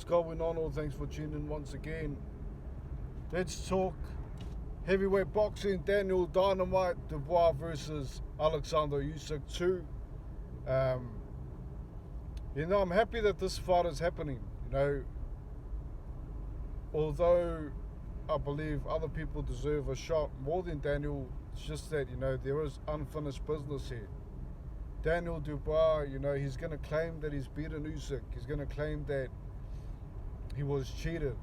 going on? All thanks for tuning in once again. Let's talk heavyweight boxing. Daniel Dynamite Dubois versus Oleksandr Usyk 2. I'm happy that this fight is happening. Although I believe other people deserve a shot more than Daniel, it's just that there is unfinished business here. Daniel Dubois, he's going to claim that he's beaten Usyk. He's going to claim that he was cheated,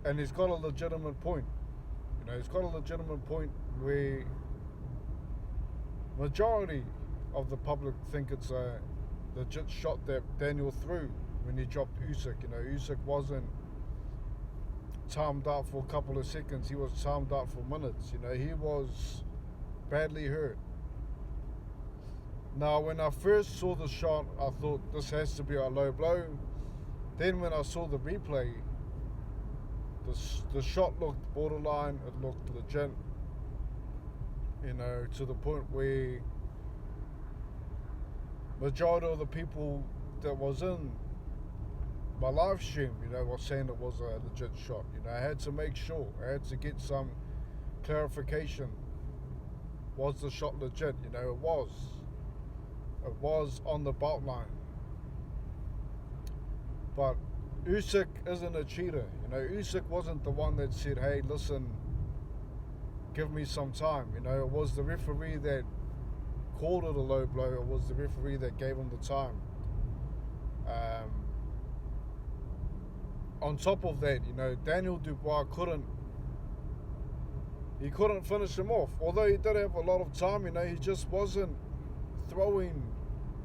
and he's got a legitimate point. He's got a legitimate point where majority of the public think it's a legit shot that Daniel threw when he dropped Usyk. Usyk wasn't timed out for a couple of seconds. He was timed out for minutes. He was badly hurt. Now, when I first saw the shot, I thought this has to be a low blow. Then when I saw the replay, the shot looked borderline. It looked legit, to the point where majority of the people that was in my live stream, was saying it was a legit shot. I had to make sure. I had to get some clarification. Was the shot legit? It was. It was on the belt line. But Usyk isn't a cheater. Usyk wasn't the one that said, hey, listen, give me some time. It was the referee that called it a low blow. It was the referee that gave him the time. On top of that, Daniel Dubois couldn't finish him off. Although he did have a lot of time, he just wasn't throwing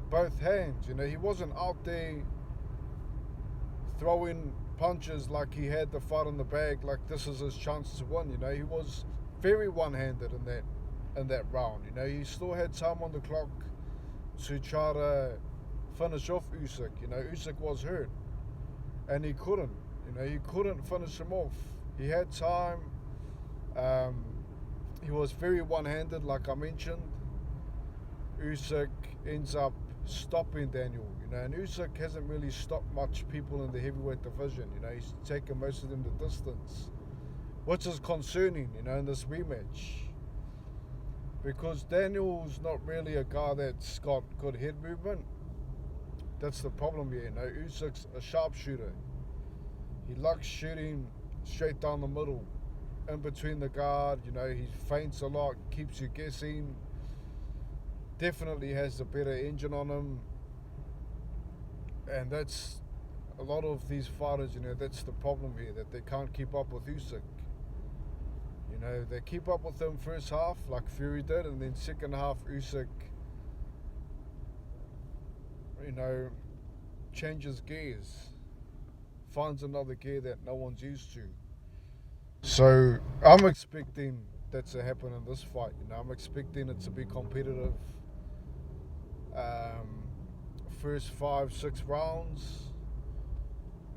both hands. He wasn't out there throwing punches like he had the fight in the bag, like this is his chance to win. He was very one-handed in that round. He still had time on the clock to try to finish off Usyk. Usyk was hurt, and he couldn't. He couldn't finish him off. He had time. He was very one-handed, like I mentioned. Usyk ends up stopping Daniel, and Usyk hasn't really stopped much people in the heavyweight division. He's taken most of them the distance, which is concerning, in this rematch, because Daniel's not really a guy that's got good head movement. That's the problem here. Usyk's a sharpshooter. He likes shooting straight down the middle, in between the guard. He feints a lot, keeps you guessing. Definitely has a better engine on him, and that's a lot of these fighters. That's the problem here, that they can't keep up with Usyk. They keep up with him first half like Fury did, and then second half Usyk changes gears, finds another gear that no one's used to. So I'm expecting that to happen in this fight. I'm expecting it to be competitive. First 5-6 rounds,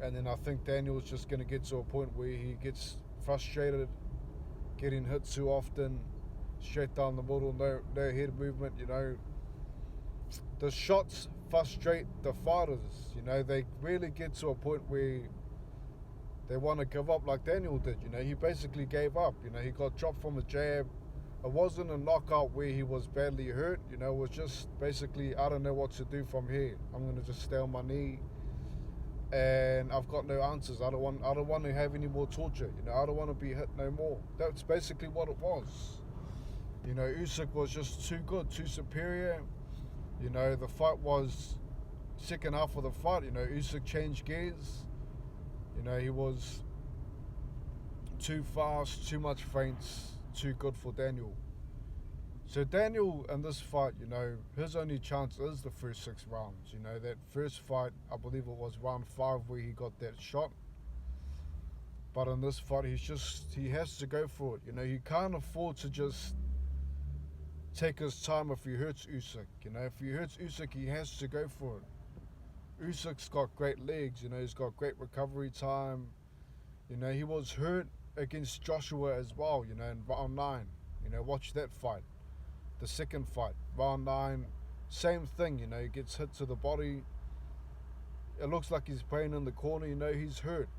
and then I think Daniel's just going to get to a point where he gets frustrated, getting hit too often, straight down the middle, no head movement. The shots frustrate the fighters. They really get to a point where they want to give up, like Daniel did. He basically gave up. He got dropped from a jab. It wasn't a knockout where he was badly hurt. It was just basically, I don't know what to do from here. I'm going to just stay on my knee, and I've got no answers. I don't want to have any more torture. I don't want to be hit no more. That's basically what it was. Usyk was just too good, too superior. The fight was second half of the fight. Usyk changed gears. He was too fast, too much feints, too good for Daniel. So Daniel in this fight, his only chance is the first 6 rounds. That first fight, I believe it was round 5 where he got that shot. But in this fight, he has to go for it. He can't afford to just take his time if he hurts Usyk. If he hurts Usyk, he has to go for it. Usyk's got great legs. He's got great recovery time. He was hurt against Joshua as well, in round 9. Watch that fight. The second fight, round 9, same thing, he gets hit to the body. It looks like he's praying in the corner, you know, he's hurt.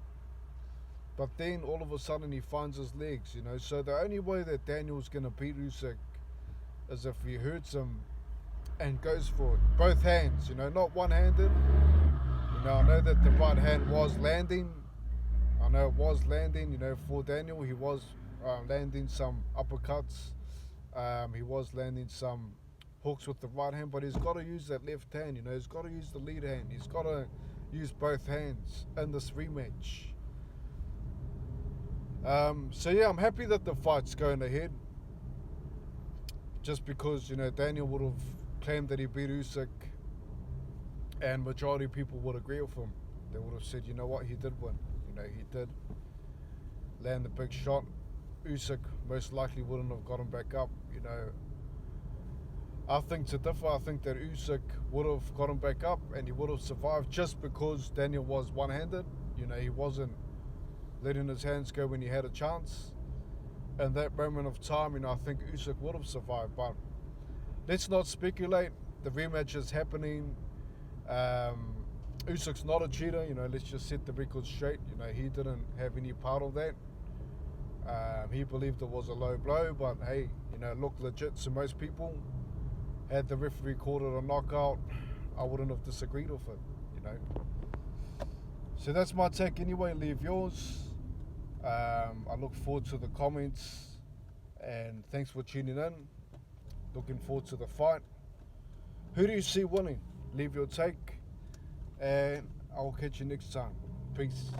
But then all of a sudden he finds his legs, you know. So the only way that Daniel's going to beat Usyk is if he hurts him and goes for it. Both hands, you know, not one-handed. You know, I know that the right hand was landing. I know it was landing, you know, for Daniel. He was landing some uppercuts. He was landing some hooks with the right hand, but he's got to use that left hand, you know. He's got to use the lead hand. He's got to use both hands in this rematch. So yeah, I'm happy that the fight's going ahead. Just because, you know, Daniel would have claimed that he beat Usyk, and majority of people would agree with him. They would have said, you know what, he did win. You know, he did land the big shot. Usyk most likely wouldn't have got him back up. You know, I think to differ, I think that Usyk would have got him back up and he would have survived, just because Daniel was one-handed. You know, he wasn't letting his hands go when he had a chance. In that moment of time, you know, I think Usyk would have survived. But let's not speculate. The rematch is happening. Usyk's not a cheater, you know, let's just set the record straight. You know, he didn't have any part of that. He believed it was a low blow, but hey, you know, it looked legit to most people. Had the referee called it a knockout, I wouldn't have disagreed with it, you know. So that's my take anyway. Leave yours. I look forward to the comments, and thanks for tuning in. Looking forward to the fight. Who do you see winning? Leave your take, and I'll catch you next time. Peace.